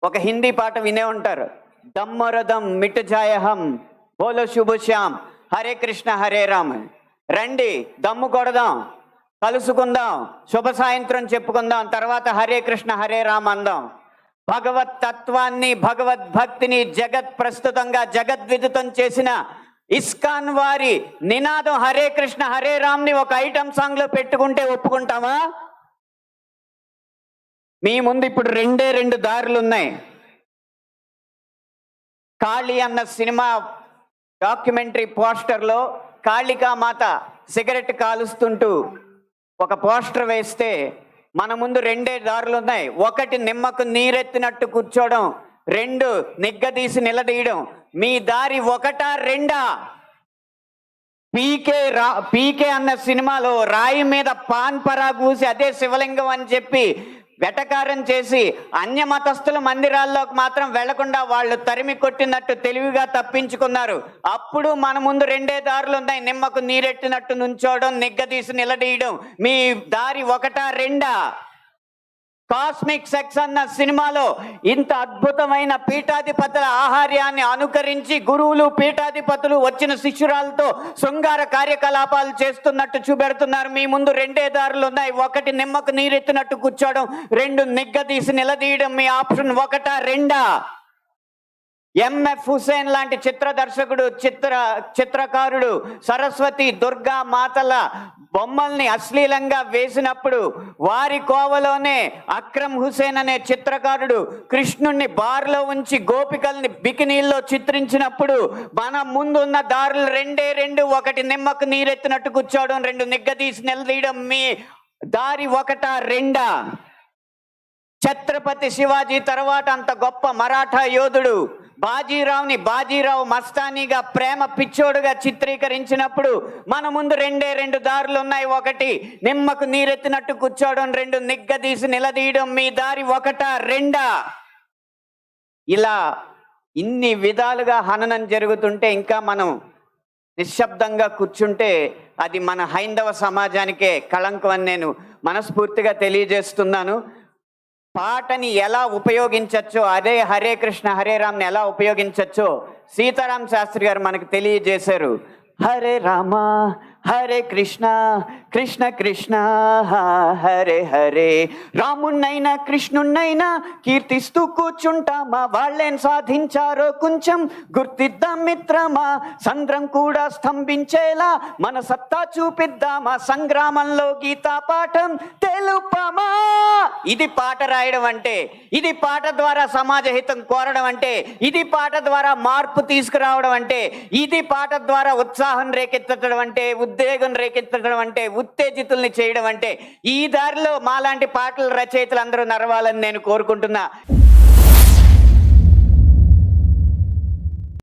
ఒక హిందీ పాట వినే ఉంటారు. దమ్మరదం మిట్ జాయహం బోలో శుభ శ్యామ్ హరే కృష్ణ హరే రామ్. రండి దమ్ము కొడదాం, కలుసుకుందాం, శుభ సాయంత్రం చెప్పుకుందాం, తర్వాత హరే కృష్ణ హరే రామ్ అందాం. భగవత్ తత్వాన్ని, భగవద్భక్తిని జగత్ ప్రస్తుతంగా జగద్విదితం చేసిన ఇస్కాన్ వారి నినాదం హరే కృష్ణ హరే రామ్ని ఒక ఐటమ్ సాంగ్ లో పెట్టుకుంటే ఒప్పుకుంటామా? మీ ముందు ఇప్పుడు రెండు దారులు ఉన్నాయి. కాళీ అన్న సినిమా డాక్యుమెంటరీ పోస్టర్లో కాళికామాత సిగరెట్ కాలుస్తుంటూ ఒక పోస్టర్ వేస్తే మన ముందు రెండే దారులు ఉన్నాయి. ఒకటి నిమ్మకు నీరెత్తినట్టు కూర్చోవడం, రెండు నిగ్గదీసి నిలదీయడం. మీ దారి ఒకటా రెండా? పీకే అన్న సినిమాలో రాయి మీద పాన్ పరా కూసి అదే శివలింగం అని చెప్పి వెటకారం చేసి అన్య మతస్థుల మందిరాల్లోకి మాత్రం వెళ్లకుండా వాళ్ళు తరిమి కొట్టినట్టు తెలివిగా తప్పించుకున్నారు. అప్పుడు మన ముందు రెండే దారులు ఉన్నాయి. నిమ్మకు నీరెట్టినట్టు నుంచోవడం, నిగ్గదీసి నిలదీయడం. మీ దారి ఒకటా రెండా? కాస్మిక్ సెక్స్ అన్న సినిమాలో ఇంత అద్భుతమైన పీఠాధిపతుల ఆహార్యాన్ని అనుకరించి గురువులు పీఠాధిపతులు వచ్చిన శిష్యురాలతో శృంగార కార్యకలాపాలు చేస్తున్నట్టు చూపెడుతున్నారు. మీ ముందు రెండే దారులు ఉన్నాయి. ఒకటి నిమ్మకు నీరెత్తినట్టు కూర్చోవడం, రెండు నిగ్గదీసి నిలదీయడం. మీ ఆప్షన్ ఒకటా రెండా? ఎంఎఫ్ హుసేన్ లాంటి చిత్ర దర్శకుడు, చిత్రకారుడు సరస్వతి దుర్గా మాతల బొమ్మల్ని అశ్లీలంగా వేసినప్పుడు వారి కోవలోనే అక్రమ్ హుసేన్ అనే చిత్రకారుడు కృష్ణుణ్ణి బార్లో ఉంచి గోపికల్ని బికినీల్లో చిత్రించినప్పుడు మన ముందున్న దారులు రెండు. ఒకటి నిమ్మకు నీరెత్తినట్టు కూర్చోవడం, రెండు నిగ్గదీసి నిలదీయడం. మీ దారి ఒకటా రెండా? ఛత్రపతి శివాజీ తర్వాత అంత గొప్ప మరాఠా యోధుడు బాజీరావు మస్తానీగా ప్రేమ పిచ్చోడుగా చిత్రీకరించినప్పుడు మన ముందు రెండు దారులు ఉన్నాయి. ఒకటి నిమ్మకు నీరెత్తినట్టు కూర్చోవడం, రెండు నిగ్గదీసి నిలదీయడం. మీ దారి ఒకటా రెండా? ఇలా ఇన్ని విధాలుగా హననం జరుగుతుంటే ఇంకా మనం నిశ్శబ్దంగా కూర్చుంటే అది మన హైందవ సమాజానికే కళంకం అని నేను మనస్ఫూర్తిగా తెలియజేస్తున్నాను. పాటని ఎలా ఉపయోగించచ్చో, అదే హరే కృష్ణ హరే రామ్ని ఎలా ఉపయోగించచ్చో సీతారాం శాస్త్రి గారు మనకు తెలియజేశారు. హరే రామ హరే కృష్ణ కృష్ణ కృష్ణ హరే హరే. రామున్నైనా కృష్ణున్నైనా కీర్తిస్తూ కూర్చుంటామా? వాళ్ళేం సాధించారో కొంచెం గుర్తిద్దాం మిత్రమా. సంద్రం కూడా స్తంభించేలా మన సత్తా చూపిద్దామా. సంగ్రామంలో గీతా పాఠం తెలుపమా. ఇది పాట రాయడం అంటే, ఇది పాట ద్వారా సమాజ హితం కోరడం అంటే, ఇది పాట ద్వారా మార్పు తీసుకురావడం అంటే, ఇది పాట ద్వారా ఉత్సాహం రేకెత్తడం అంటే, ఉద్వేగం రేకెత్తడం అంటే, ఉత్తేజితుల్ని చేయడం అంటే, ఈ దారిలో మాలాంటి పాటల రచయితలు అందరూ నడవాలని నేను కోరుకుంటున్నా.